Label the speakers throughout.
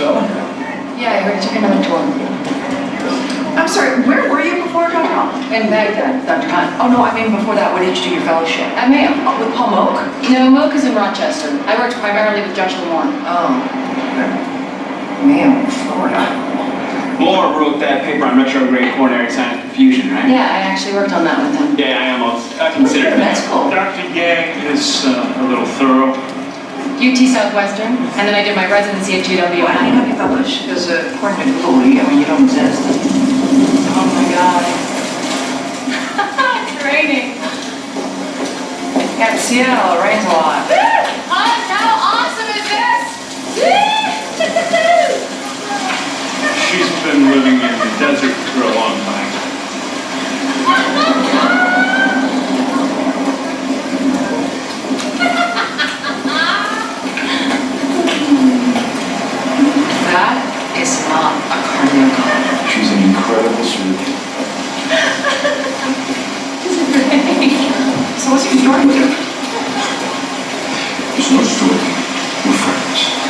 Speaker 1: so?
Speaker 2: Yeah, I heard you took another tour.
Speaker 3: I'm sorry, where were you before Dr. Hunt?
Speaker 2: In Baghdad, Dr. Hunt.
Speaker 3: Oh no, I mean before that, where did you do your fellowship?
Speaker 2: At Mayo.
Speaker 3: Oh, with Paul Moak?
Speaker 2: No, Moak is in Rochester. I worked primarily with Joshua Moore.
Speaker 3: Oh. Mayo, Florida.
Speaker 1: Laura wrote that paper on retrograde coronary sinus perfusion, right?
Speaker 2: Yeah, I actually worked on that with him.
Speaker 1: Yeah, I consider that.
Speaker 3: That's cool.
Speaker 4: Dr. Yang is a little thorough.
Speaker 2: UT Southwestern, and then I did my residency at GWI.
Speaker 3: Why didn't you publish? Because according to Google, you don't exist.
Speaker 2: Oh my God. It's raining.
Speaker 3: Yeah, in Seattle, it rains a lot.
Speaker 2: How awesome is this?
Speaker 4: She's been living in the desert for a long time.
Speaker 3: That is not a cardiologist.
Speaker 5: She's an incredible surgeon.
Speaker 3: So what's your story with her?
Speaker 5: There's no story. We're friends.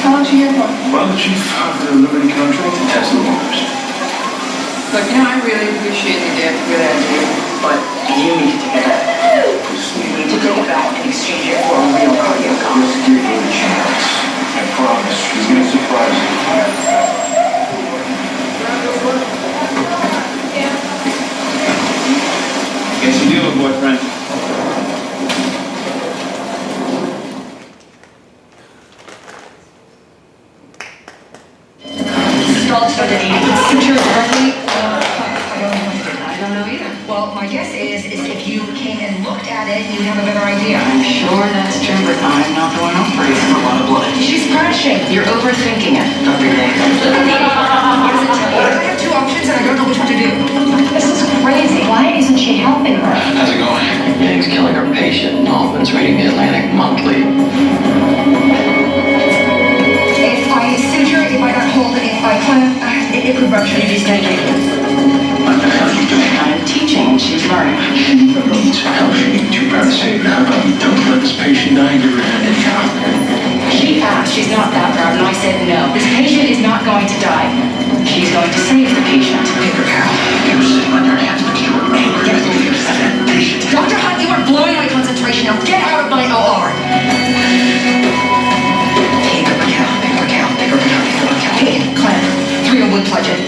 Speaker 3: How long is she here for?
Speaker 5: Well, the chief offered a limited contract to test the waters.
Speaker 3: Look, I really appreciate the gift, really I do, but you need to take it back. You need to take it back and exchange it for a real cardiologist.
Speaker 5: Just give her a chance. I promise. She's gonna surprise you.
Speaker 1: Guess you do, boyfriend.
Speaker 6: Stalled started eating. Secure directly.
Speaker 3: I don't know either.
Speaker 6: Well, my guess is if you came and looked at it, you'd have a better idea.
Speaker 3: I'm sure that's true, but I'm not the one who operates for a lot of blood.
Speaker 6: She's crashing.
Speaker 3: You're overthinking it, Dr. Yang.
Speaker 6: What does it tell you? I have two options and I don't know which one to do. This is crazy. Why isn't she helping her?
Speaker 7: How's it going? Yang's killing her patient. Hoffman's reading the Atlantic Monthly.
Speaker 6: If I suture, it might not hold. If I clamp, it could rupture.
Speaker 3: You just take it.
Speaker 5: What the hell are you doing?
Speaker 3: I'm teaching and she's learning.
Speaker 5: She needs help. She needs two paracetamol. How about you don't let this patient die and give her hand anyhow?
Speaker 6: She asked. She's not that proud, and I said no. This patient is not going to die. She's going to save the patient.
Speaker 5: Paper Carol, you were sitting on your hands because you were angry with me at that patient.
Speaker 6: Dr. Hunt, you are blowing my concentration. Now get out of my OR. Paper Cal, paper Cal, paper Cal, paper Cal. Hey, clamp. 3 on wood pledge it.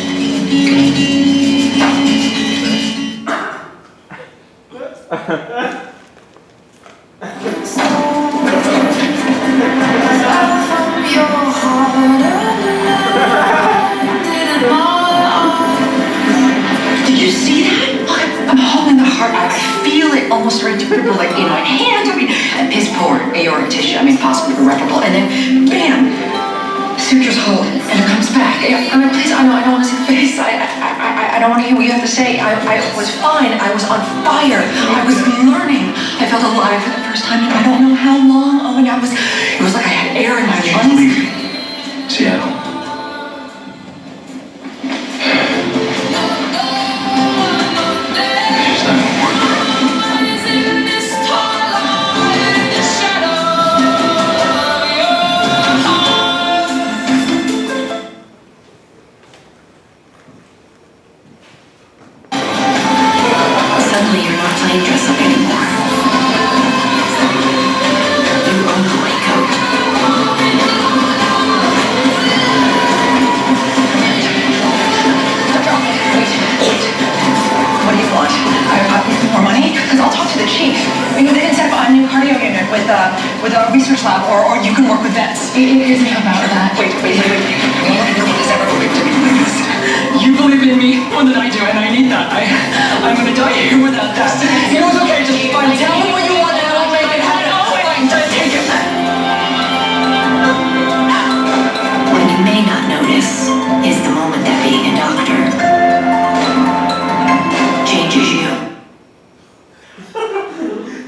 Speaker 6: Did you see that? Look, I'm holding the heart. I feel it almost ready to dribble like in my hand. I mean, piss poor aortic tissue. I mean, possibly irreparable. And then, bam, sutures hold, and it comes back. I mean, please, I don't want to see the face. I don't want to hear what you have to say. I was fine. I was on fire. I was learning. I felt alive for the first time in I don't know how long. Oh my God, it was like I had air in my lungs.
Speaker 5: Leaving Seattle. She's not gonna work.
Speaker 6: Suddenly, you're not playing dress up anymore. You own the white coat. Wait. What do you want? More money? Because I'll talk to the chief. They can set up a new cardio unit with a research lab, or you can work with vets. It isn't about that. Wait. No one has ever believed in me like this. You believe in me more than I do, and I need that. I'm gonna die here without that. You know, it's okay, just fine. Tell me what you want, and I'll make it happen. Fine, just take it. What you may not notice is the moment that being a doctor changes you.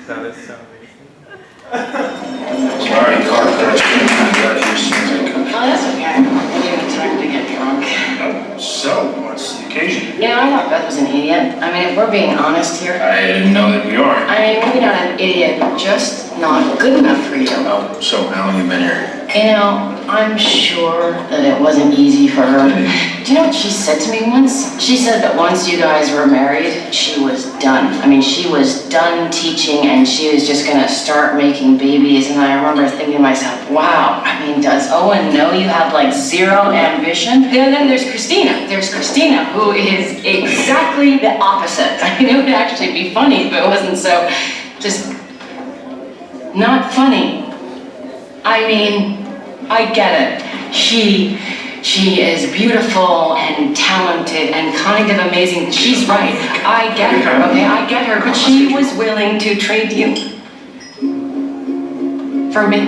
Speaker 4: That is so amazing.
Speaker 5: Sorry, car crash. Couldn't find you out here as soon as I could.
Speaker 2: Oh, that's okay. I didn't have time to get drunk.
Speaker 5: So, what's the occasion?
Speaker 2: You know, I thought Beth was an idiot. I mean, if we're being honest here,
Speaker 5: I didn't know that we are.
Speaker 2: I mean, maybe not an idiot, just not good enough for you.
Speaker 5: Oh, so how long you been here?
Speaker 2: You know, I'm sure that it wasn't easy for her. Do you know what she said to me once? She said that once you guys were married, she was done. I mean, she was done teaching and she was just gonna start making babies. And I remember thinking to myself, wow, I mean, does Owen know you have like zero ambition? And then there's Christina. There's Christina, who is exactly the opposite. I mean, it would actually be funny if it wasn't so just not funny. I mean, I get it. She is beautiful and talented and kind of amazing. She's right. I get her, okay? I get her. But she was willing to trade you for me.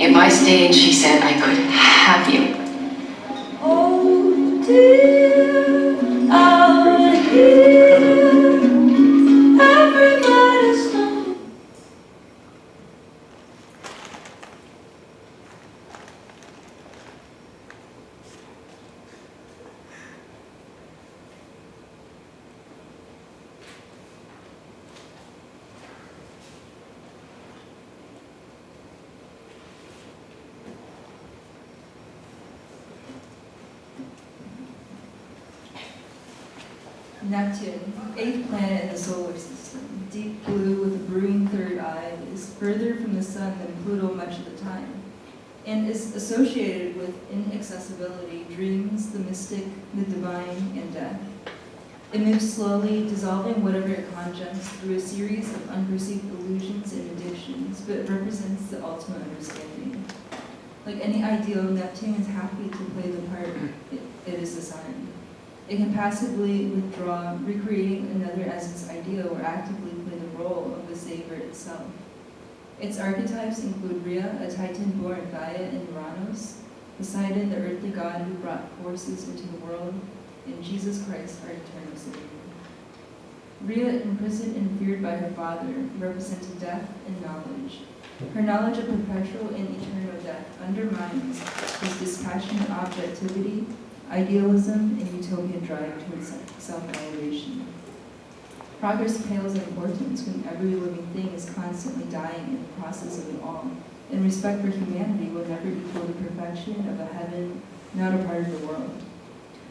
Speaker 2: If I stayed, she said I could have you.
Speaker 8: Oh dear, out here, everybody's lonely. Neptune, eighth planet in the solar system, deep blue with a brewing third eye, is further from the sun than Pluto much of the time, and is associated with inaccessibility, dreams, the mystic, the divine, and death. It moves slowly, dissolving whatever it conjuncts through a series of unperceived illusions and addictions, but it represents the ultimate understanding. Like any ideal, Neptune is happy to play the part it is assigned. It can passively withdraw, recreating another as its ideal, or actively play the role of the savior itself. Its archetypes include Rhea, a Titan born Gaia and Uranus, Poseidon, the earthly god who brought forces into the world, and Jesus Christ, our eternal Savior. Rhea, imprisoned and feared by her father, represented death and knowledge. Her knowledge of perpetual and eternal death undermines his dispassionate objectivity, idealism, and utopian drive towards self-elevation. Progress pales in importance when every living thing is constantly dying in the process of it all, and respect for humanity will never equal the perfection of a heaven not a part of the world.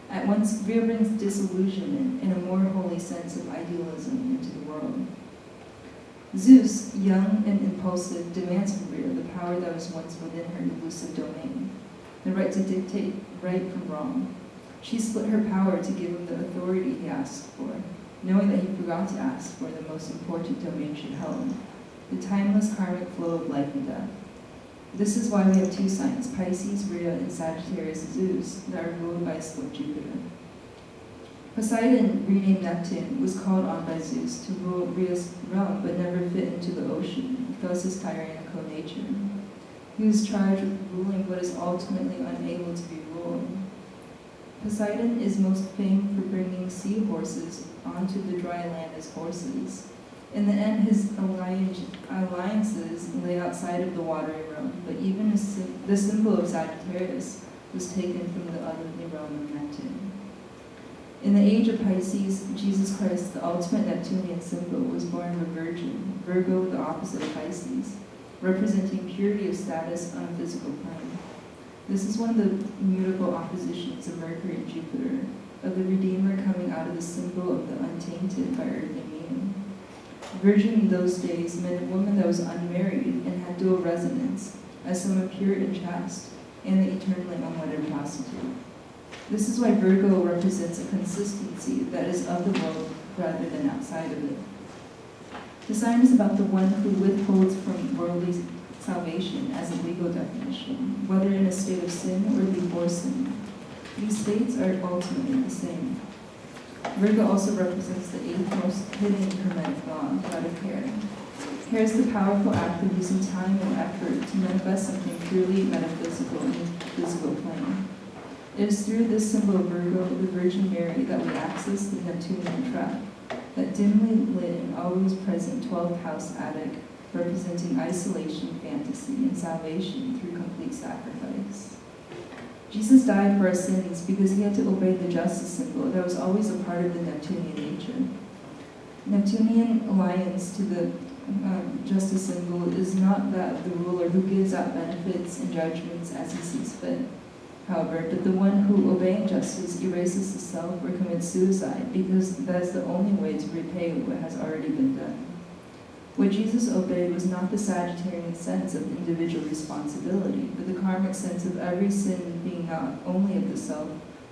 Speaker 8: At once, Rhea brings disillusionment and a more holy sense of idealism into the world. Zeus, young and impulsive, demands from Rhea the power that was once within her elusive domain, the right to dictate right from wrong. She split her power to give him the authority he asked for, knowing that he forgot to ask for the most important domain she held, the timeless karmic flow of life and death. This is why we have two signs, Pisces, Rhea, and Sagittarius, Zeus, that are ruled by a split Jupiter. Poseidon, renamed Neptune, was called on by Zeus to rule Rhea's realm, but never fit into the ocean, thus his tyrannical nature. He was charged with ruling what is ultimately unable to be ruled. Poseidon is most famed for bringing sea horses onto the dry land as horses. In the end, his alliances lay outside of the watery realm, but even the symbol of Sagittarius was taken from the otherly realm of Neptune. In the age of Pisces, Jesus Christ, the ultimate Neptunian symbol, was born of a virgin, Virgo, the opposite of Pisces, representing purity of status on a physical plane. This is one of the mutable oppositions of Mercury and Jupiter, of the Redeemer coming out of the symbol of the untainted by earthly meaning. Virgin in those days meant a woman that was unmarried and had dual resonance, as someone pure and chaste, and the eternally unwedded prostitute. This is why Virgo represents a consistency that is of the world rather than outside of it. The sign is about the one who withholds from worldly salvation as a legal definition, whether in a state of sin or before sin. These states are ultimately the same. Virgo also represents the eighth most hidden hermetic law, that of hair. Hair is the powerful act of using time and effort to manifest something purely metaphysical in the physical plane. It is through this symbol of Virgo, the Virgin Mary, that we access the Neptunian trap, that dimly lit and always present 12th house attic, representing isolation, fantasy, and salvation through complete sacrifice. Jesus died for our sins because he had to obey the justice symbol that was always a part of the Neptunian nature. Neptunian alliance to the justice symbol is not that of the ruler who gives out benefits and judgments as he sees fit, however, but the one who, obeying justice, erases the self or commits suicide, because that is the only way to repay what has already been done. What Jesus obeyed was not the Sagittarian sense of individual responsibility, but the karmic sense of every sin being not only of the self,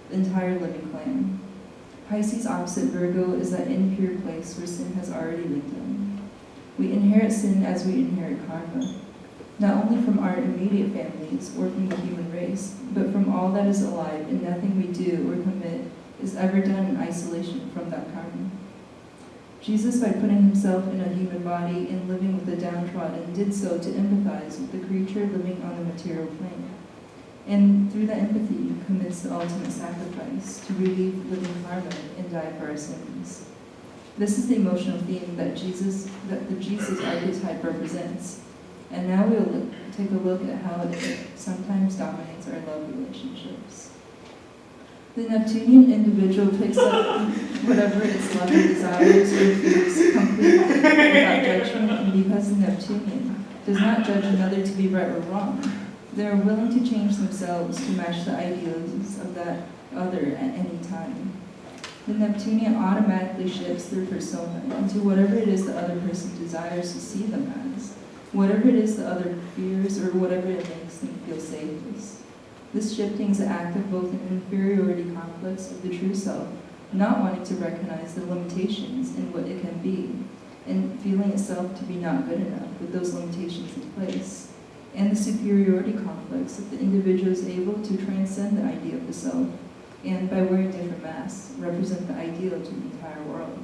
Speaker 8: the entire living clan. Pisces opposite Virgo is that impure place where sin has already been done. We inherit sin as we inherit karma, not only from our immediate families or from the human race, but from all that is alive, and nothing we do or commit is ever done in isolation from that karma. Jesus, by putting himself in a human body and living with the downtrodden, did so to empathize with the creature living on the material plane. And through that empathy, commits the ultimate sacrifice to relieve living karma and die for our sins. This is the emotional theme that the Jesus archetype represents. And now we'll take a look at how it sometimes dominates our love relationships. The Neptunian individual picks up whatever its lover desires or fears completely without judgment, and because the Neptunian does not judge another to be right or wrong, they are willing to change themselves to match the ideals of that other at any time. The Neptunian automatically shifts their persona into whatever it is the other person desires to see them as, whatever it is the other fears, or whatever it makes them feel safest. This shifting is an act of both an inferiority complex of the true self, not wanting to recognize the limitations in what it can be, and feeling itself to be not good enough with those limitations in place, and the superiority complex of the individual is able to transcend the idea of the self, and by wearing different masks, represent the ideal to the entire world.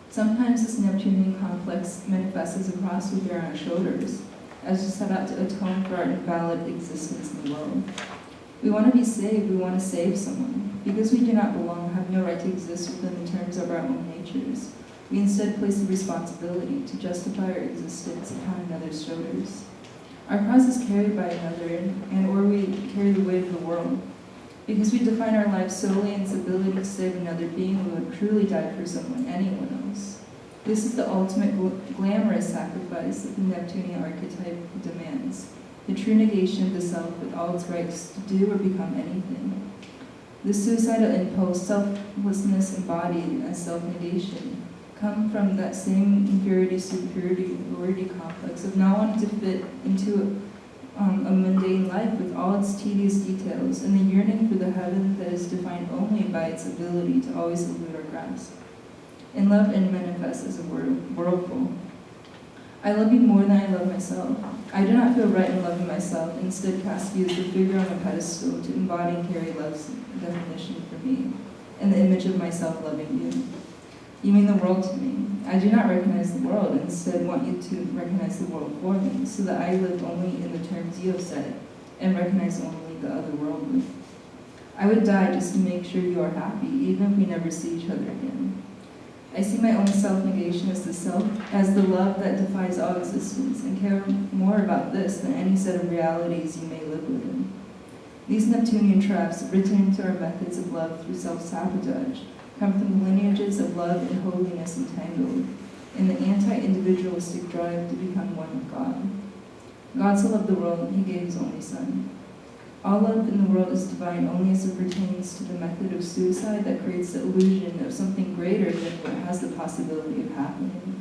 Speaker 8: Sometimes this Neptunian complex manifests as a cross we bear on our shoulders, as we set out to atone for our invalid existence in the world. We want to be saved, we want to save someone. Because we do not belong, have no right to exist within the terms of our own natures. We instead place the responsibility to justify our existence upon another's shoulders. Our cross is carried by another, or we carry the weight of the world. Because we define our lives solely in its ability to save another being, we would truly die for someone, anyone else. This is the ultimate glamorous sacrifice that the Neptunian archetype demands, the true negation of the self with all its rights to do or become anything. This suicidal impulse, selflessness embodied as self-negation, come from that same inferiority complex of not wanting to fit into a mundane life with all its tedious details, and the yearning for the heaven that is defined only by its ability to always elude our grasp. In love, it manifests as a whirlpool. I love you more than I love myself. I do not feel right in loving myself, instead cast you as the figure on a pedestal to embody and carry love's definition for me, and the image of myself loving you. You mean the world to me. I do not recognize the world, instead want you to recognize the world for me, so that I live only in the terms you have set, and recognize only the otherworldly. I would die just to make sure you are happy, even if we never see each other again. I see my own self-negation as the love that defies all existence, and care more about this than any set of realities you may live within. These Neptunian traps, written into our methods of love through self-sabotage, come from the lineages of love and holiness entangled, in the anti-individualistic drive to become one with God. God so loved the world, he gave his only Son. All love in the world is divine only as it pertains to the method of suicide that creates the illusion of something greater than what has the possibility of happening.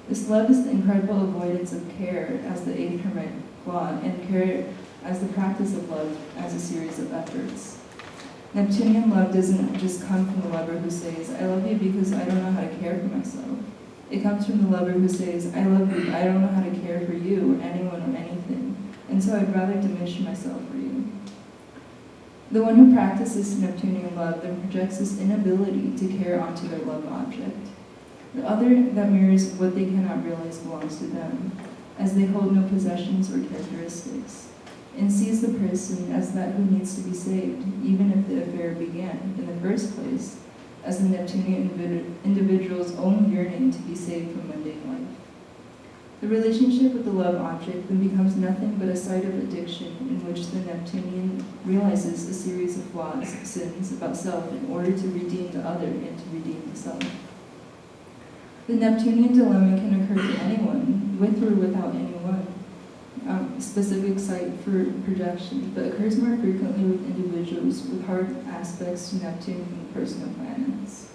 Speaker 8: This love is the incredible avoidance of care as the achromatic flaw, and care as the practice of love as a series of efforts. Neptunian love doesn't just come from the lover who says, I love you because I don't know how to care for myself. It comes from the lover who says, I love you, I don't know how to care for you or anyone or anything, and so I'd rather diminish myself for you. The one who practices Neptunian love then projects this inability to care onto their love object. The other that mirrors what they cannot realize belongs to them, as they hold no possessions or characteristics, and sees the person as that who needs to be saved, even if the affair began, in the first place, as the Neptunian individual's own yearning to be saved from mundane life. The relationship with the love object then becomes nothing but a site of addiction in which the Neptunian realizes a series of flaws, sins about self in order to redeem the other and to redeem the self. The Neptunian dilemma can occur to anyone, with or without anyone. Specific site for projection, but occurs more frequently with individuals with hard aspects to Neptune in personal planets.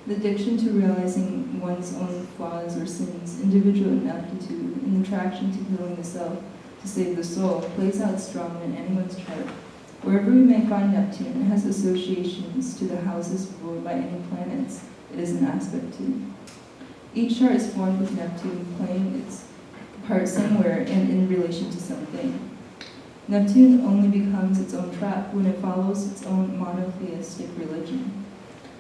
Speaker 8: The addiction to realizing one's own flaws or sins, individual ineptitude, and attraction to killing the self to save the soul plays out strong in anyone's chart. Wherever we may find Neptune, it has associations to the houses ruled by any planets it is an aspect to. Each chart is formed with Neptune playing its part somewhere and in relation to something. Neptune only becomes its own trap when it follows its own monotheistic religion.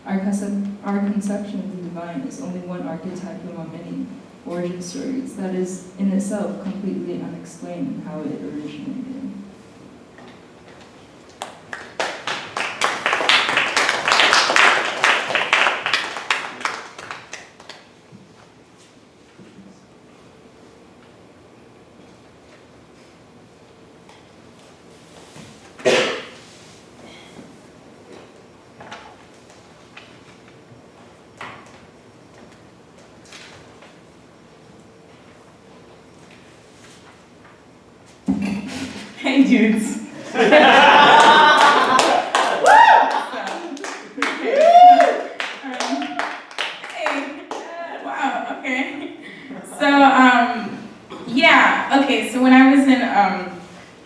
Speaker 8: Our conception of the divine is only one archetype among many origin stories that is in itself completely unexplained in how it originated.
Speaker 9: Hey dudes. Wow, okay. So, yeah, okay, so when I was in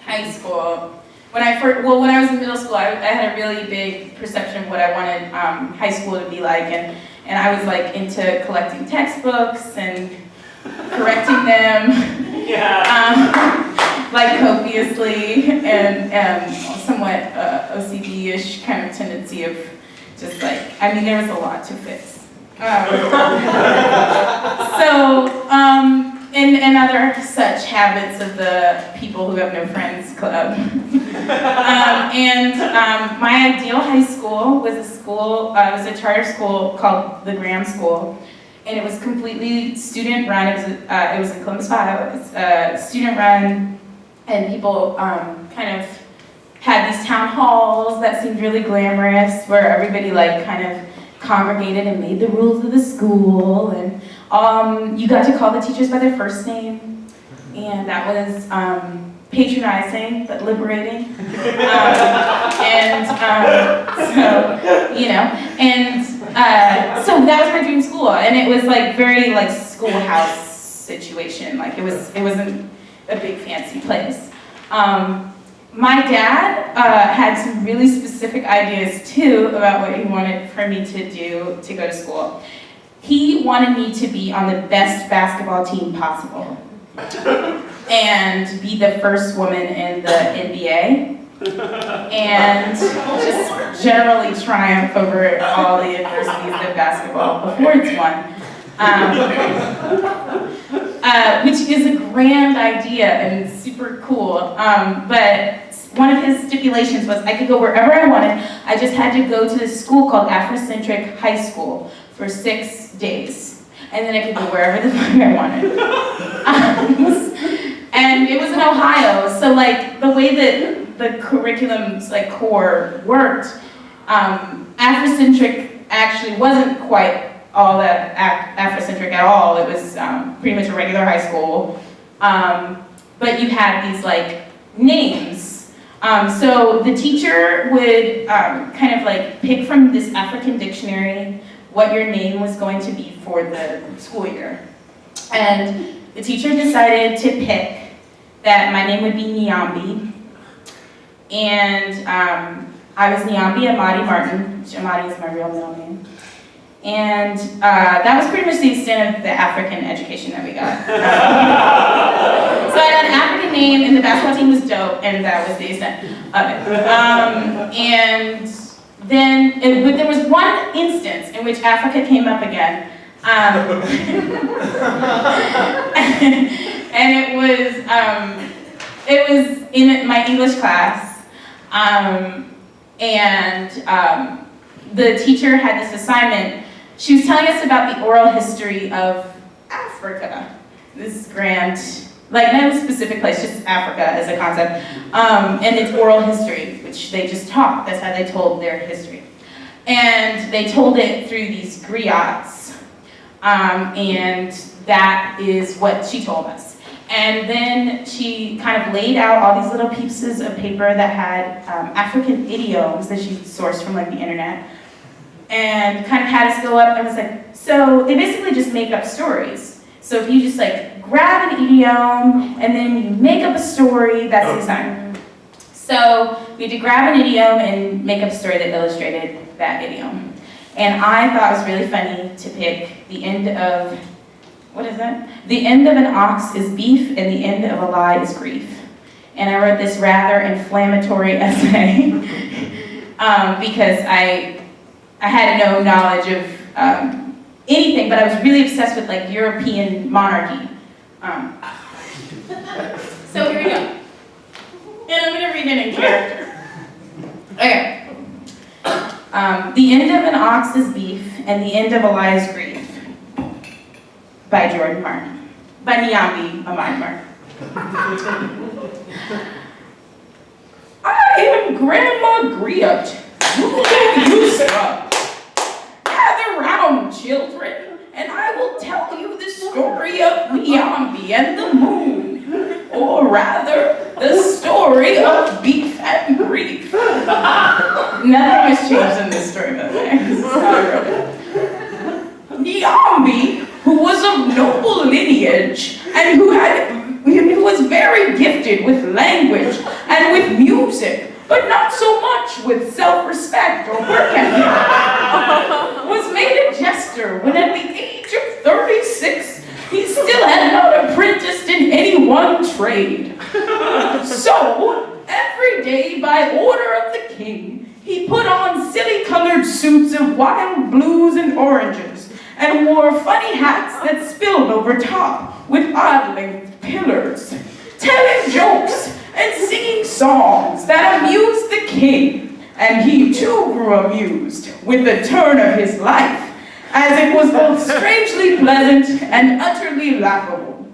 Speaker 9: high school, when I was in middle school, I had a really big perception of what I wanted high school to be like, and I was like into collecting textbooks and correcting them. Like copiously, and somewhat OCD-ish kind of tendency of just like, I mean, there was a lot to fix. And other such habits of the people who have no friends club. My ideal high school was a charter school called the Graham School. And it was completely student-run. It was in Columbus, Ohio. It was student-run. And people kind of had these town halls that seemed really glamorous, where everybody like kind of congregated and made the rules of the school, and you got to call the teachers by their first name, and that was patronizing but liberating. So that was my dream school, and it was like very like schoolhouse situation. Like it wasn't a big fancy place. My dad had some really specific ideas too about what he wanted for me to do to go to school. He wanted me to be on the best basketball team possible and be the first woman in the NBA and just generally triumph over all the adversities that basketball affords one. Which is a grand idea and super cool, but one of his stipulations was I could go wherever I wanted. I just had to go to this school called Afrocentric High School for 6 days, and then I could go wherever the fuck I wanted. And it was in Ohio, so like the way that the curriculum's like core worked, Afrocentric actually wasn't quite all that Afrocentric at all. It was pretty much a regular high school, but you had these like names. So the teacher would kind of like pick from this African dictionary what your name was going to be for the school year. And the teacher decided to pick that my name would be Nyambi. And I was Nyambi Amadi Martin, which Amadi is my real middle name. And that was pretty much the extent of the African education that we got. So I had an African name, and the basketball team was dope, and that was the extent of it. And then, but there was one instance in which Africa came up again. And it was in my English class, the teacher had this assignment. She was telling us about the oral history of Africa. This grand, like no specific place, just Africa as a concept, and its oral history, which they just taught. That's how they told their history. And they told it through these griots. And that is what she told us. And then she kind of laid out all these little pieces of paper that had African idioms that she sourced from like the internet, and kind of had us go up and was like, so they basically just make up stories. So if you just like grab an idiom and then you make up a story, that's the assignment. So we had to grab an idiom and make up a story that illustrated that idiom. And I thought it was really funny to pick the end of, what is that? The end of an ox is beef and the end of a lie is grief. And I wrote this rather inflammatory essay because I had no knowledge of anything, but I was really obsessed with like European monarchy. So here we go. And I'm gonna read it in character. Okay. The end of an ox is beef, and the end of a lie is grief. By Jordan Martin. By Nyambi Amai. I am Grandma Griot. You stop. Gather round, children, and I will tell you the story of Nyambi and the moon. Or rather, the story of beef and grief. Nothing has changed in this story, by the way. This is how I wrote it. Nyambi, who was of noble lineage and who was very gifted with language and with music, but not so much with self-respect or work ethic, was made a jester when at the age of 36, he still had not apprenticed in any one trade. So, every day by order of the king, he put on silly-colored suits of wild blues and oranges, and wore funny hats that spilled over top with odd-length pillars, telling jokes and singing songs that amused the king, and he too grew amused with the turn of his life, as it was both strangely pleasant and utterly laughable.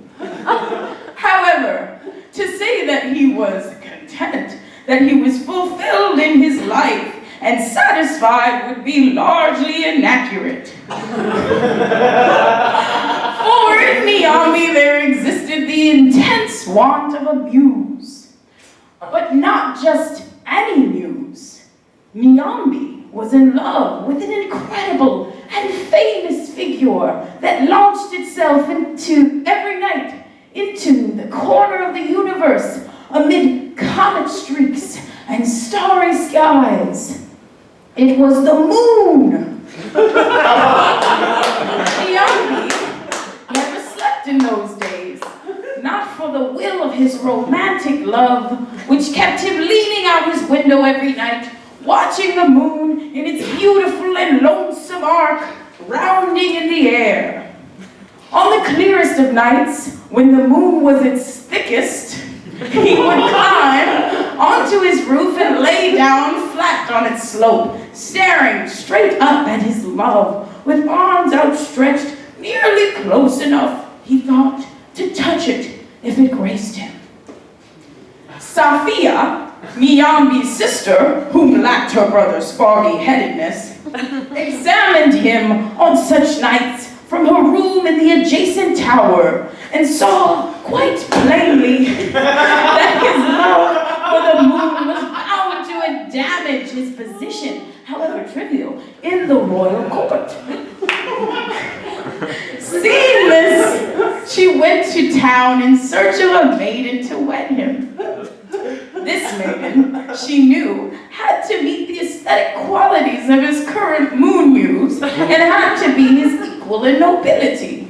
Speaker 9: However, to say that he was content, that he was fulfilled in his life, and satisfied would be largely inaccurate. For in Nyambi there existed the intense want of a muse. But not just any muse. Nyambi was in love with an incredible and famous figure that launched itself every night into the corner of the universe amid comet streaks and starry skies. It was the moon. Nyambi never slept in those days, not for the will of his romantic love, which kept him leaning out his window every night, watching the moon in its beautiful and lonesome arc, rounding in the air. On the clearest of nights, when the moon was its thickest, he would climb onto his roof and lay down flat on its slope, staring straight up at his love, with arms outstretched, nearly close enough, he thought, to touch it if it graced him. Safia, Nyambi's sister, whom lacked her brother's foggy-headedness, examined him on such nights from her room in the adjacent tower, and saw quite plainly that his love for the moon was bound to damage his position, however trivial, in the royal court. Seeing this, she went to town in search of a maiden to wed him. This maiden, she knew, had to meet the aesthetic qualities of his current moon muse and had to be his equal in nobility.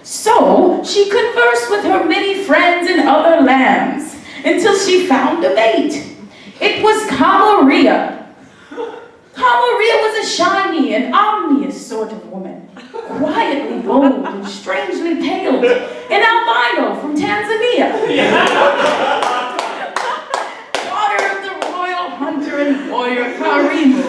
Speaker 9: So she conversed with her many friends in other lands until she found a mate. It was Kamaria. Kamaria was a shiny and ominous sort of woman, quietly bold and strangely pale, an albino from Tanzania. Daughter of the royal hunter and warrior Karimu.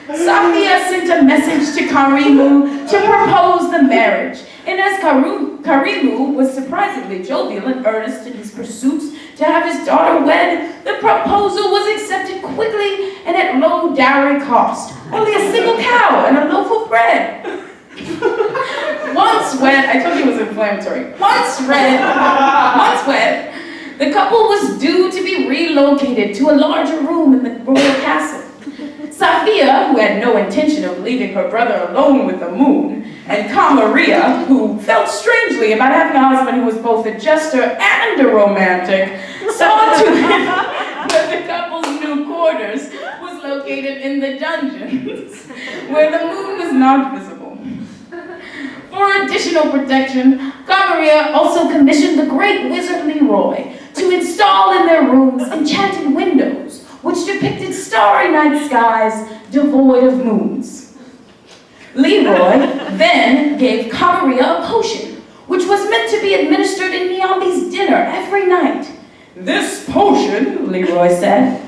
Speaker 9: Safia sent a message to Karimu to propose the marriage, and as Karimu was surprisingly jovial and earnest in his pursuits to have his daughter wed, the proposal was accepted quickly and at low dowry cost, only a single cow and a loaf of bread. Once wed, I told you it was inflammatory. Once wed, the couple was due to be relocated to a larger room in the royal castle. Sophia, who had no intention of leaving her brother alone with the moon, and Maria, who felt strangely about having a husband who was both a jester and a romantic, saw to it that the couple's new quarters was located in the dungeons, where the moon was not visible. For additional protection, Maria also commissioned the great wizard Leroy to install in their rooms enchanted windows, which depicted starry night skies devoid of moons. Leroy then gave Maria a potion, which was meant to be administered in Niambi's dinner every night. "This potion," Leroy said,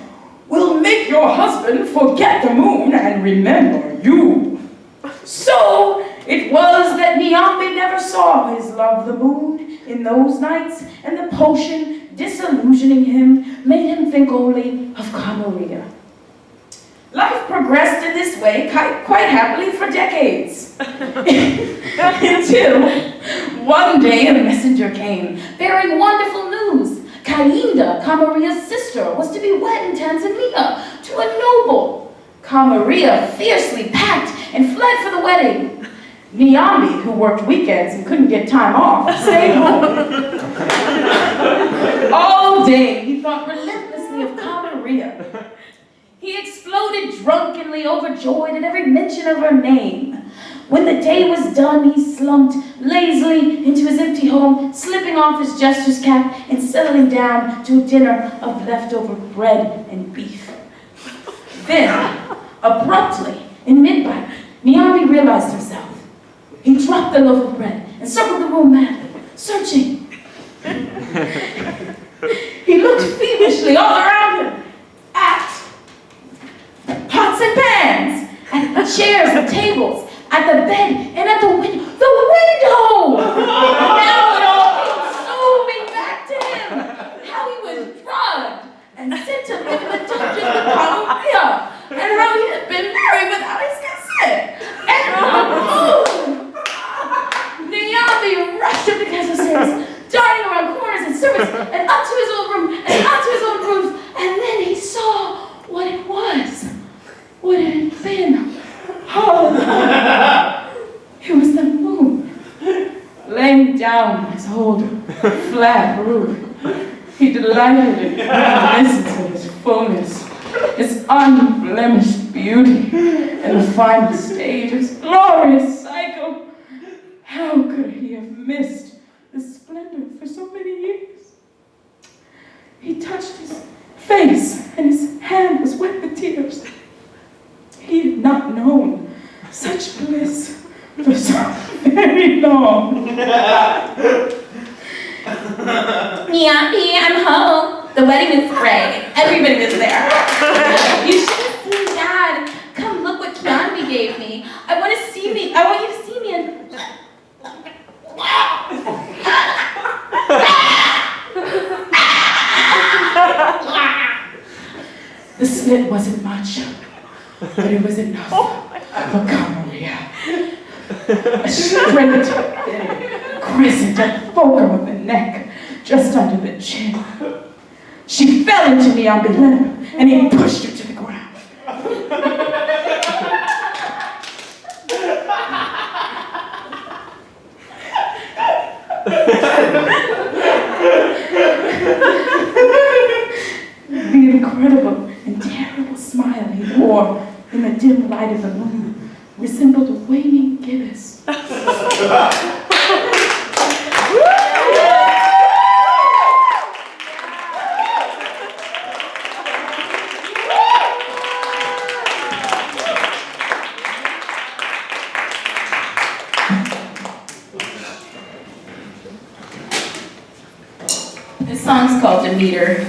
Speaker 9: "will make your husband forget the moon and remember you." So it was that Niambi never saw his love the moon in those nights, and the potion, disillusioning him, made him think only of Maria. Life progressed in this way quite happily for decades. Until one day a messenger came bearing wonderful news. Kalinda, Maria's sister, was to be wed in Tanzania to a noble. Maria fiercely packed and fled for the wedding. Niambi, who worked weekends and couldn't get time off, stayed home. All day he thought relentlessly of Maria. He exploded drunkenly, overjoyed at every mention of her name. When the day was done, he slumped lazily into his empty home, slipping off his jester's cap and settling down to a dinner of leftover bread and beef. Then, abruptly, in mid-bite, Niambi realized himself. He dropped the loaf of bread and circled the room madly, searching. He looked feverishly all around him, at pots and pans, at chairs and tables, at the bed, and at the window. The window! Now it all came zooming back to him. How he was drugged and sent to live in the dungeon with Maria, and how he had been married without his consent. And the moon! Niambi rushed up the castle stairs, darting around corners and circles, and up to his old room, and up to his old roof, and then he saw what it was, what it had been. Oh, it was the moon, laying down on his old flat roof. He delighted in the essence of his fullness, his unblemished beauty, and the final stage, his glorious cycle. How could he have missed the splendor for so many years? He touched his face, and his hand was wet with tears. He had not known such bliss for so very long. Niambi, I'm home. The wedding is great. Everybody was there. You should have seen Dad. Come look what Niambi gave me. I want you to see me and... The slit wasn't much, but it was enough for Maria. A straight, crescent, a fulcrum of the neck, just under the chin. She fell into Niambi's lap, and he pushed her to the ground. The incredible and terrible smile he wore in the dim light of the moon resembled a waning gibbous. This song's called Demeter.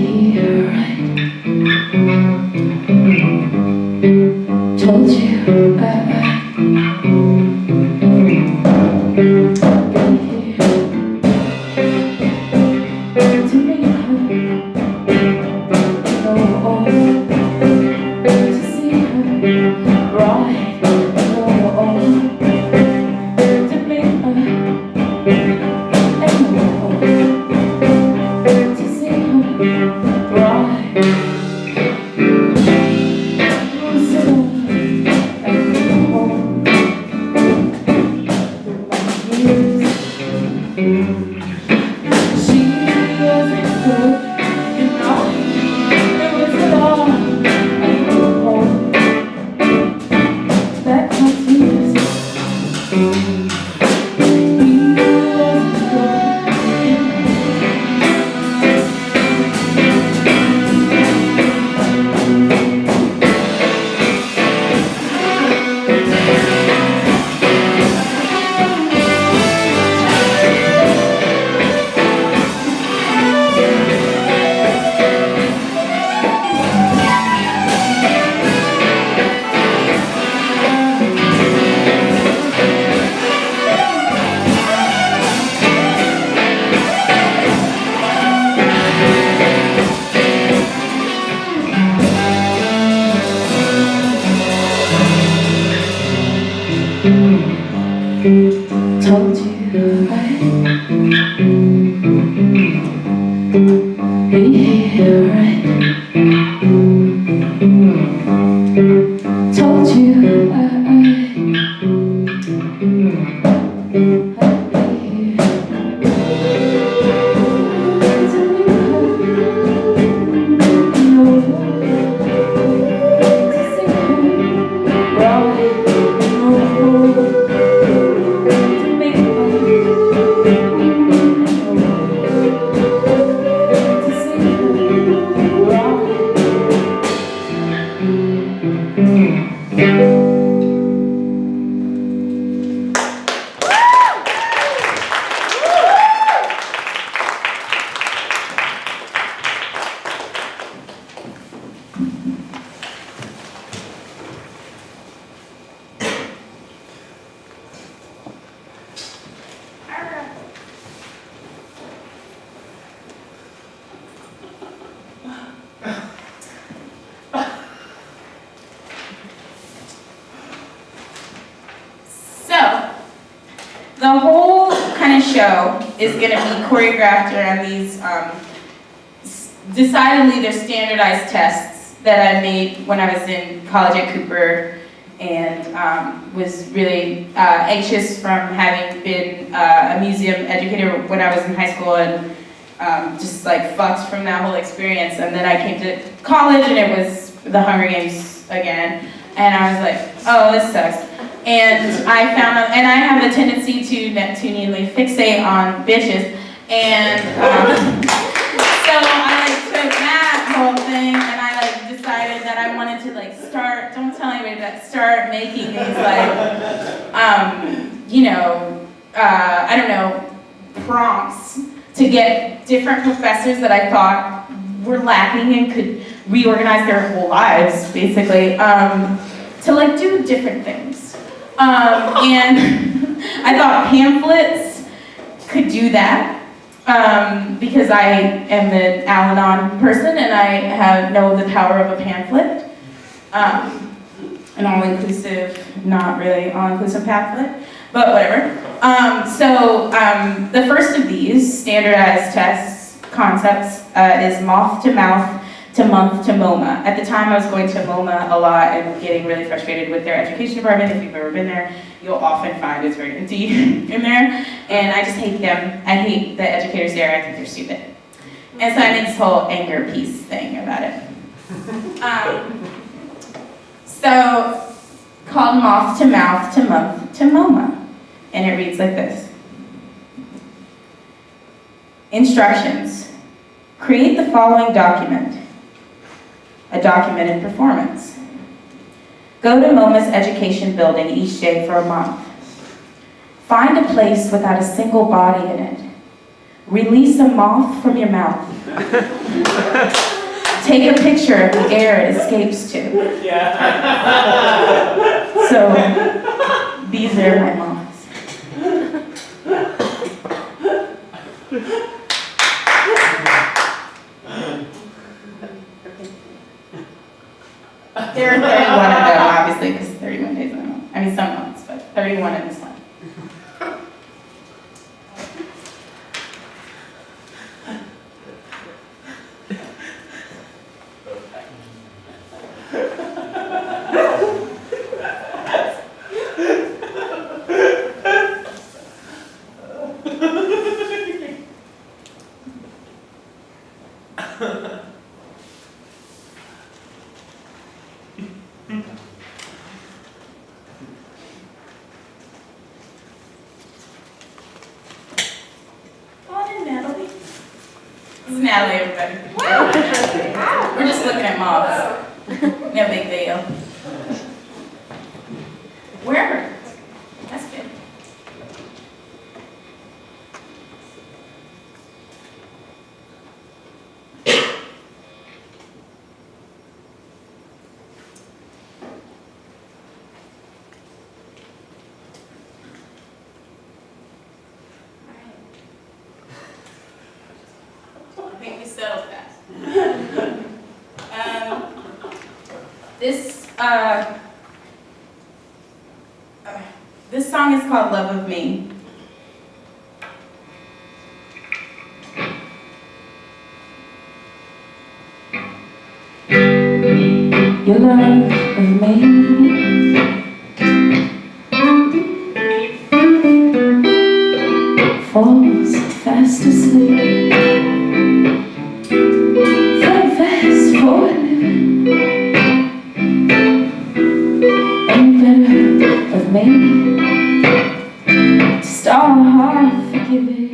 Speaker 8: here, right? Told you to make her go on, to see her ride, go on, to make her to see her ride. Sit on and go home with my years. She wasn't good, you know. It was long and go home. Back my tears. He wasn't good, you know. Told you I'd be here, right? Told you I'd be here. To make her know, to see her ride, to make her to see her ride.
Speaker 9: So, the whole kind of show is going to be choreographed around these decidedly they're standardized tests that I made when I was in college at Cooper and was really anxious from having been a museum educator when I was in high school and just like fucked from that whole experience. And then I came to college and it was the Hunger Games again. And I was like, oh, this sucks. And I found out, and I have a tendency to needly fixate on bitches. And so I like took that whole thing and I like decided that I wanted to like start, don't tell anybody that, start making these like, I don't know, prompts to get different professors that I thought were lacking and could reorganize their whole lives, basically, to like do different things. And I thought pamphlets could do that because I am an Al-Anon person and I know the power of a pamphlet. An all-inclusive, not really all-inclusive pamphlet, but whatever. The first of these standardized tests, concepts, is moth to mouth to month to MoMA. At the time I was going to MoMA a lot and getting really frustrated with their education department. If you've ever been there, you'll often find it's very empty in there. And I just hate them. I hate the educators there. I think they're stupid. And so I made this whole anger piece thing about it. So, called moth to mouth to month to MoMA. And it reads like this. Instructions. Create the following document. A documented performance. Go to MoMA's education building each day for a month. Find a place without a single body in it. Release a moth from your mouth. Take a picture of the air it escapes to. So, these are my moths. There are 31 of them, obviously, because 31 days in a month. I mean, some months, but 31 in this one. Natalie. This is Natalie, everybody. We're just looking at moths. No big deal. Wherever. That's good. I think we settled that. This song is called Love of Me. Your love of me falls fast asleep. Fall fast for living. And better of me. Just all heart forgiving.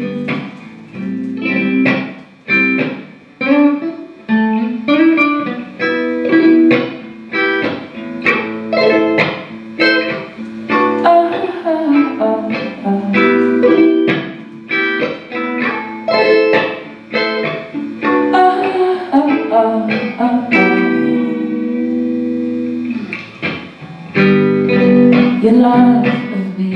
Speaker 9: Your love of me.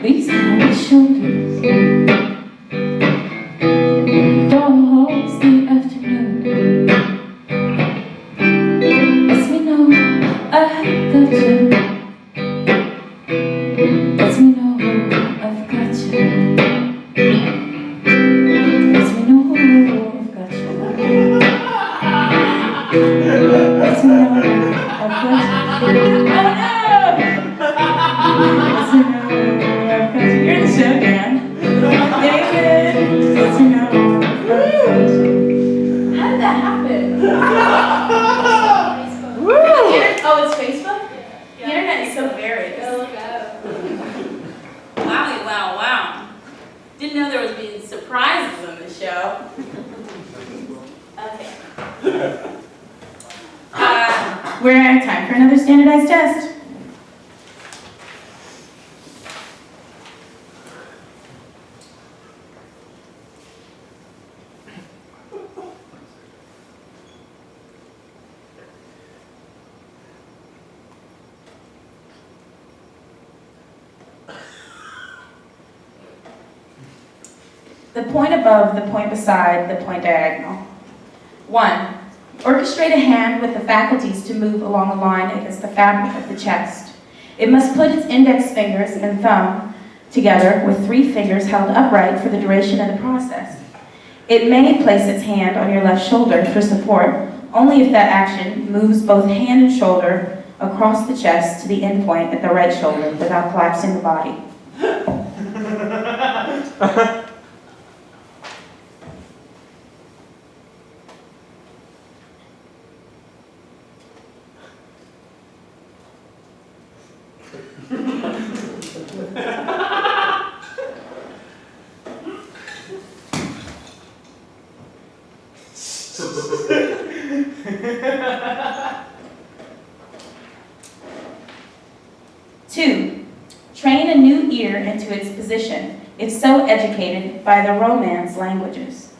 Speaker 9: These heavy shoulders doors the afternoon. Lets me know I've got you. Lets me know I've got you. Lets me know I've got you. Lets me know I've got you. Oh no! Lets me know I've got you. You're the show, Dan. David! Lets me know I've got you. How did that happen? Oh, it's Facebook? The internet is so varied. Wow. Didn't know there was being surprises on the show. Okay. We're out of time for another standardized test. The point above, the point beside, the point diagonal. 1. Orchestrate a hand with the faculties to move along a line against the fabric of the chest. It must put its index fingers and thumb together with 3 fingers held upright for the duration of the process. It may place its hand on your left shoulder for support only if that action moves both hand and shoulder across the chest to the end point at the right shoulder without collapsing the body. here into its position. It's so educated by the Romance languages.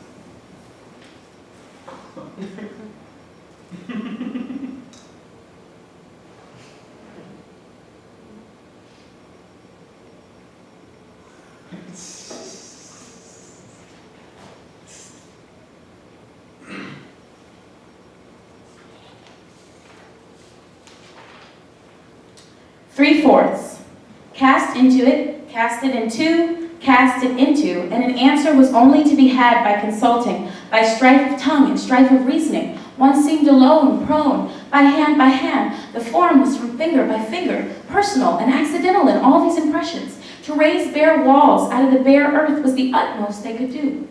Speaker 9: Three-fourths. Cast into it, cast it into, cast it into, and an answer was only to be had by consulting, by strife of tongue and strife of reasoning. One seemed alone, prone, by hand. The form was from finger by finger, personal and accidental in all these impressions. To raise bare walls out of the bare earth was the utmost they could do.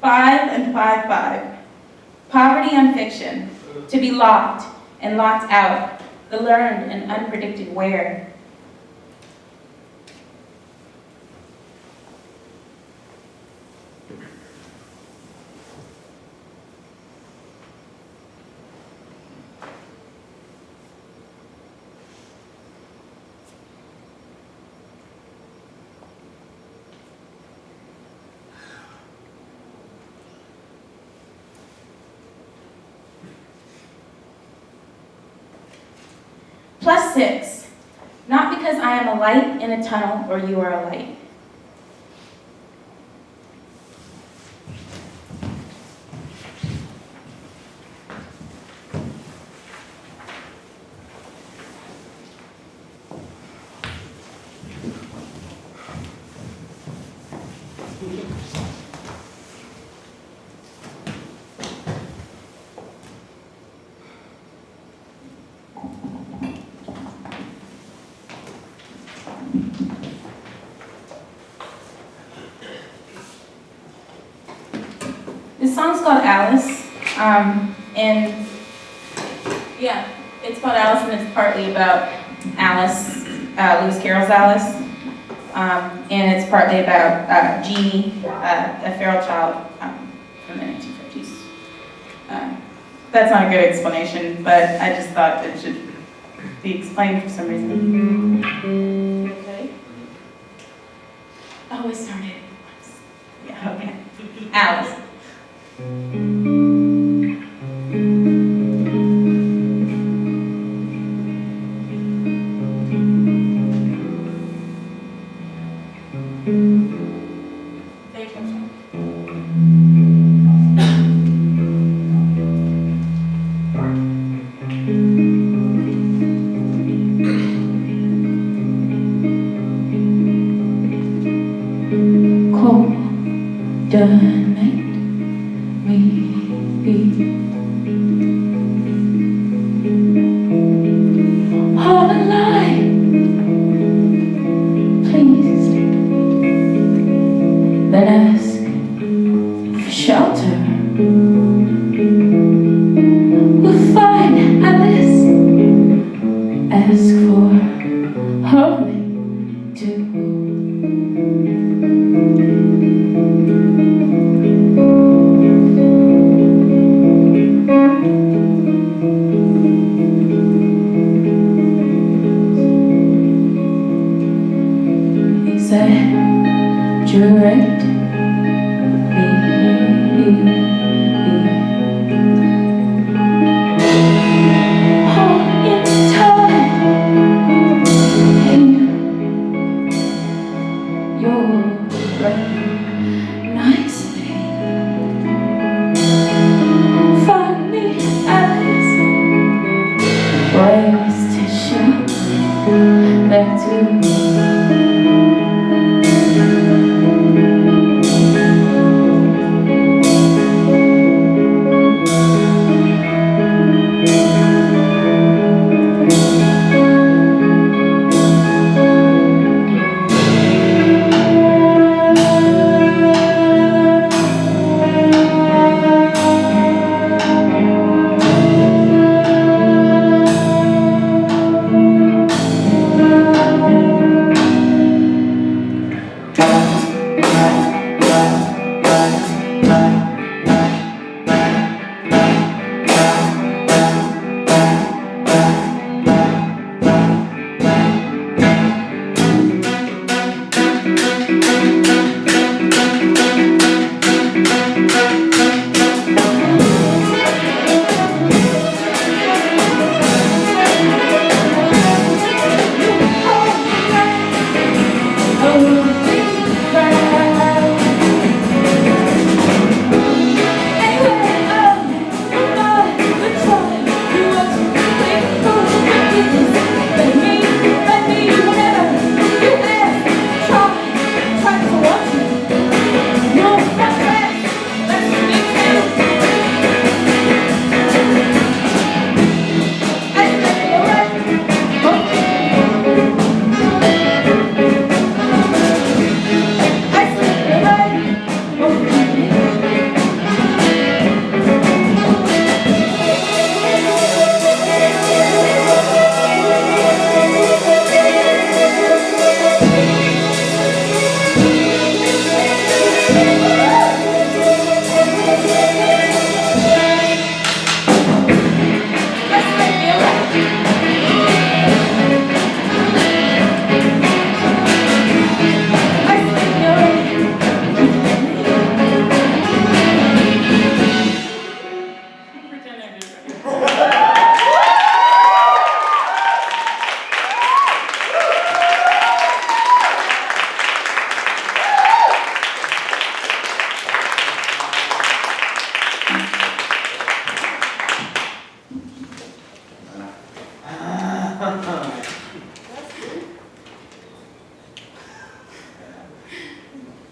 Speaker 9: Five and five. Poverty on fiction, to be locked and locked out, the learned and unpredicted where. +6, not because I am a light in a tunnel or you are a light. This song's called Alice, and yeah, it's called Alice, and it's partly about Alice, Lewis Carroll's Alice, and it's partly about Jeannie, a feral child from the 1950s. That's not a good explanation, but I just thought it should be explained for some reason. Okay. Oh, it started. Yeah, okay. Alice. Cold night.
Speaker 8: Ways to show back to me.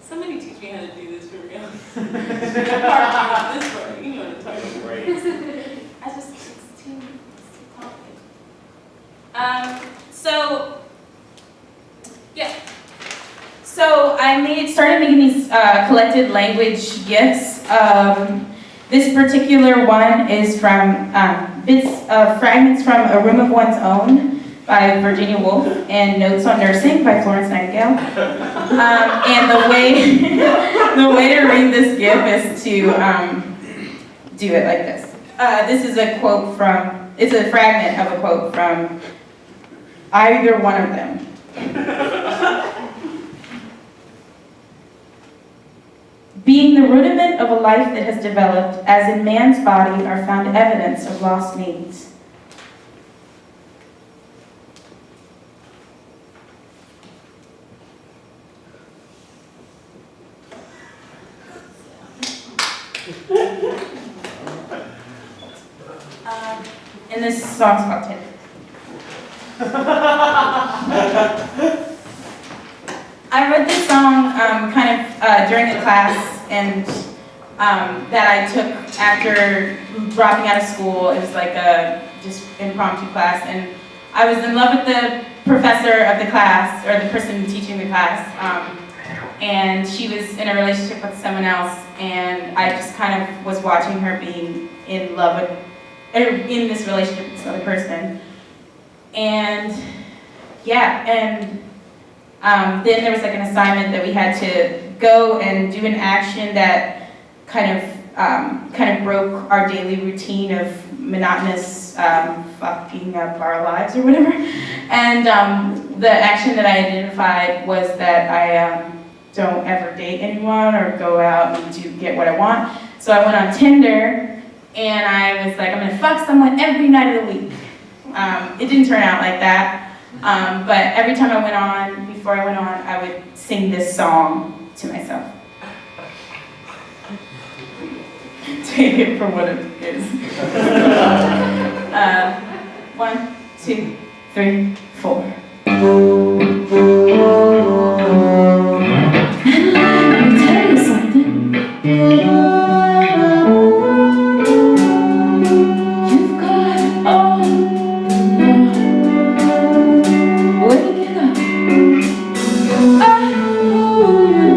Speaker 10: Somebody teach me how to do this for real. This part, you know what I'm talking about. It's too complicated. So I started making these collected language GIFs. This particular one is from fragments from A Room of One's Own by Virginia Woolf and Notes on Nursing by Florence Nightingale. And the way to read this GIF is to do it like this. This is a quote from, it's a fragment of a quote from either one of them. Being the rudiment of a life that has developed, as in man's body are found evidence of lost needs. And this song's called Tinder. I read this song during a class and that I took after dropping out of school. It was like a just impromptu class, and I was in love with the professor of the class, or the person teaching the class, and she was in a relationship with someone else, and I just kind of was watching her being in love with, or in this relationship with this other person. And yeah, and then there was like an assignment that we had to go and do an action that kind of broke our daily routine of monotonous fucking up our lives or whatever. And the action that I identified was that I don't ever date anyone or go out and get what I want. So I went on Tinder and I was like, I'm gonna fuck someone every night of the week. It didn't turn out like that, but every time I went on, before I went on, I would sing this song to myself. Take it for what it is. 1, 2, 3, 4.
Speaker 8: And let me tell you something. You've got all the love. Wake it up. I know you.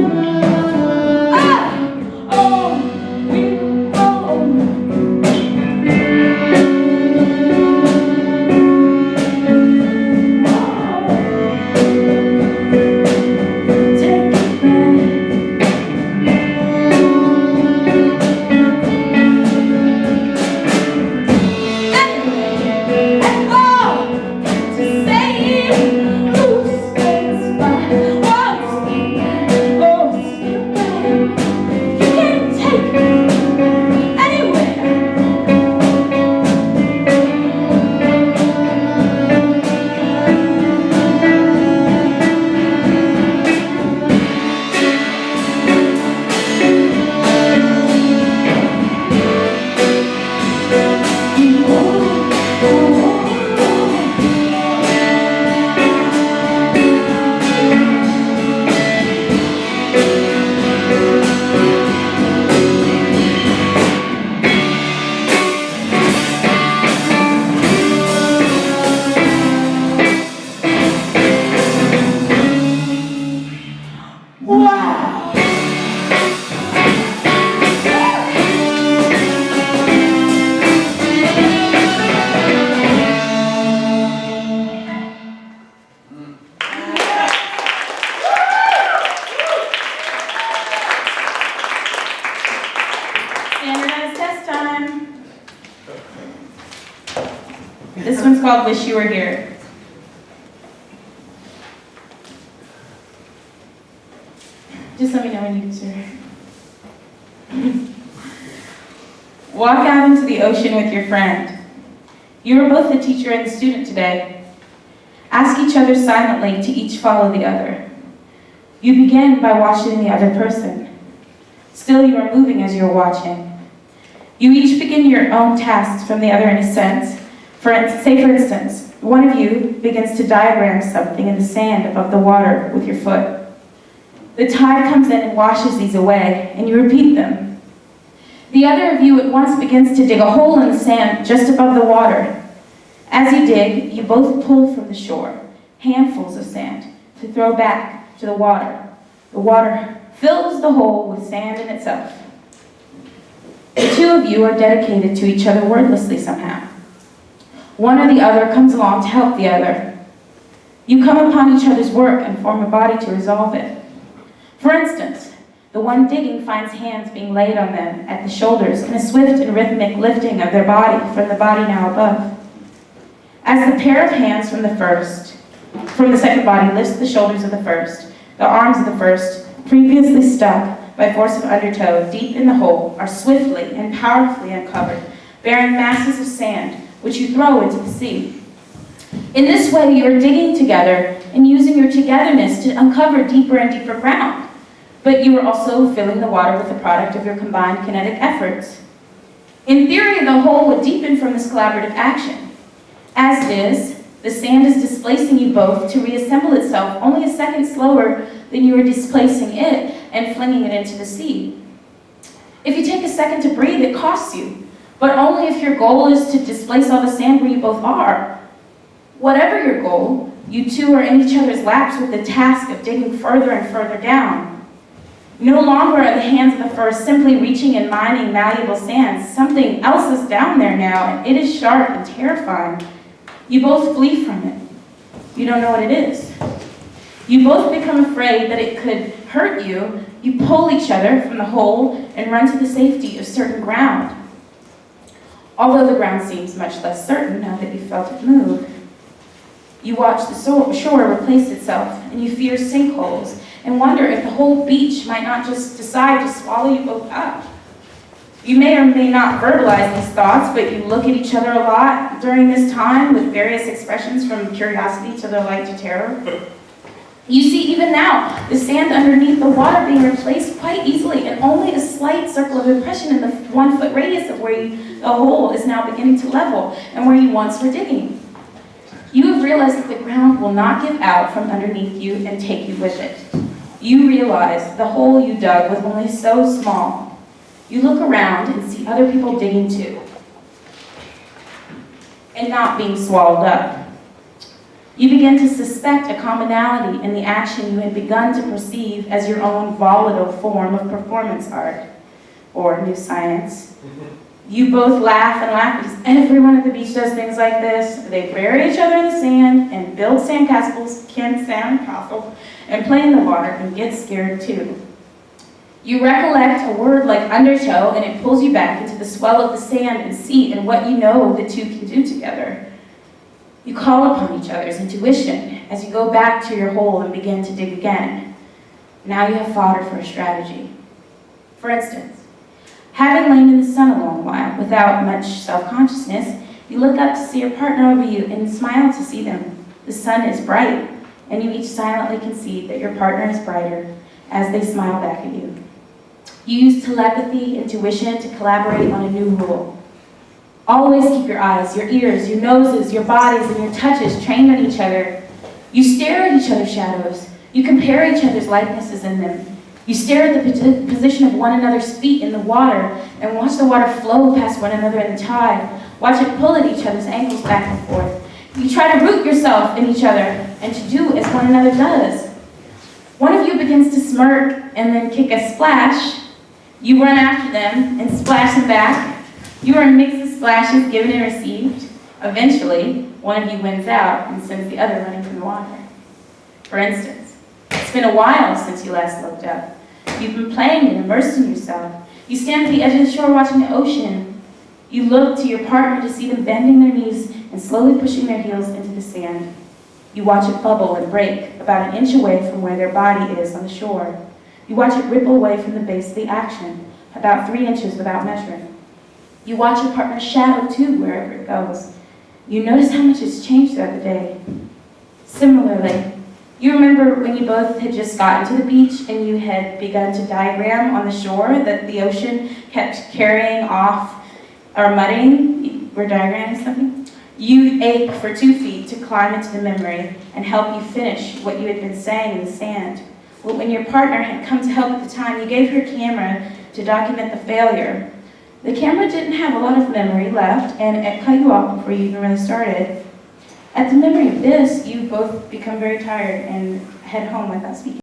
Speaker 10: Standardized test time. This one's called Wish You Were Here. Just let me know when you can start. Walk out into the ocean with your friend. You are both the teacher and the student today. Ask each other silently to each follow the other. You begin by watching the other person. Still, you are moving as you are watching. You each begin your own tasks from the other in a sense. Say, for instance, one of you begins to diagram something in the sand above the water with your foot. The tide comes in and washes these away, and you repeat them. The other of you at once begins to dig a hole in the sand just above the water. As you dig, you both pull from the shore handfuls of sand to throw back to the water. The water fills the hole with sand in itself. The two of you are dedicated to each other wordlessly somehow. One or the other comes along to help the other. You come upon each other's work and form a body to resolve it. For instance, the one digging finds hands being laid on them at the shoulders in a swift and rhythmic lifting of their body from the body now above. As the pair of hands from the second body lifts the shoulders of the first, the arms of the first, previously stuck by force of undertow deep in the hole, are swiftly and powerfully uncovered, bearing masses of sand, which you throw into the sea. In this way, you are digging together and using your togetherness to uncover deeper and deeper ground. But you are also filling the water with the product of your combined kinetic efforts. In theory, the hole would deepen from this collaborative action. As it is, the sand is displacing you both to reassemble itself only a second slower than you are displacing it and flinging it into the sea. If you take a second to breathe, it costs you, but only if your goal is to displace all the sand where you both are. Whatever your goal, you two are in each other's laps with the task of digging further and further down. No longer are the hands of the first simply reaching and mining malleable sands. Something else is down there now, and it is sharp and terrifying. You both flee from it. You don't know what it is. You both become afraid that it could hurt you. You pull each other from the hole and run to the safety of certain ground. Although the ground seems much less certain now that you felt it move. You watch the shore replace itself, and you fear sinkholes, and wonder if the whole beach might not just decide to swallow you both up. You may or may not verbalize these thoughts, but you look at each other a lot during this time with various expressions from curiosity to delight to terror. You see even now the sand underneath the water being replaced quite easily, and only a slight circle of impression in the 1 foot radius of where the hole is now beginning to level and where you once were digging. You have realized that the ground will not give out from underneath you and take you with it. You realize the hole you dug was only so small. You look around and see other people digging too, and not being swallowed up. You begin to suspect a commonality in the action you had begun to perceive as your own volatile form of performance art, or new science. You both laugh and laugh because everyone at the beach does things like this. They bury each other in the sand and build sandcastles, and play in the water and get scared too. You recollect a word like undertow and it pulls you back into the swell of the sand and sea and what you know the two can do together. You call upon each other's intuition as you go back to your hole and begin to dig again. Now you have fodder for a strategy. For instance, having lain in the sun a long while without much self-consciousness, you look up to see your partner over you and smile to see them. The sun is bright, and you each silently concede that your partner is brighter as they smile back at you. You use telepathy, intuition to collaborate on a new rule. Always keep your eyes, your ears, your noses, your bodies, and your touches trained on each other. You stare at each other's shadows. You compare each other's likenesses in them. You stare at the position of one another's feet in the water and watch the water flow past one another in the tide. Watch it pull at each other's ankles back and forth. You try to root yourself in each other and to do as one another does. One of you begins to smirk and then kick a splash. You run after them and splash them back. You are a mix of splashes given and received. Eventually, one of you wins out and sends the other running from the water. For instance, it's been a while since you last looked up. You've been playing and immersing yourself. You stand at the edge of the shore watching the ocean. You look to your partner to see them bending their knees and slowly pushing their heels into the sand. You watch it bubble and break about an inch away from where their body is on the shore. You watch it ripple away from the base of the action, about 3 inches without measuring. You watch your partner's shadow too, wherever it goes. You notice how much it's changed throughout the day. Similarly, you remember when you both had just gotten to the beach and you had begun to diagram on the shore that the ocean kept carrying off or mudding. We're diagramming something? You ache for 2 feet to climb into the memory and help you finish what you had been saying in the sand. Well, when your partner had come to help at the time, you gave her a camera to document the failure. The camera didn't have a lot of memory left, and it cut you off before you even really started. At the memory of this, you both become very tired and head home without speaking.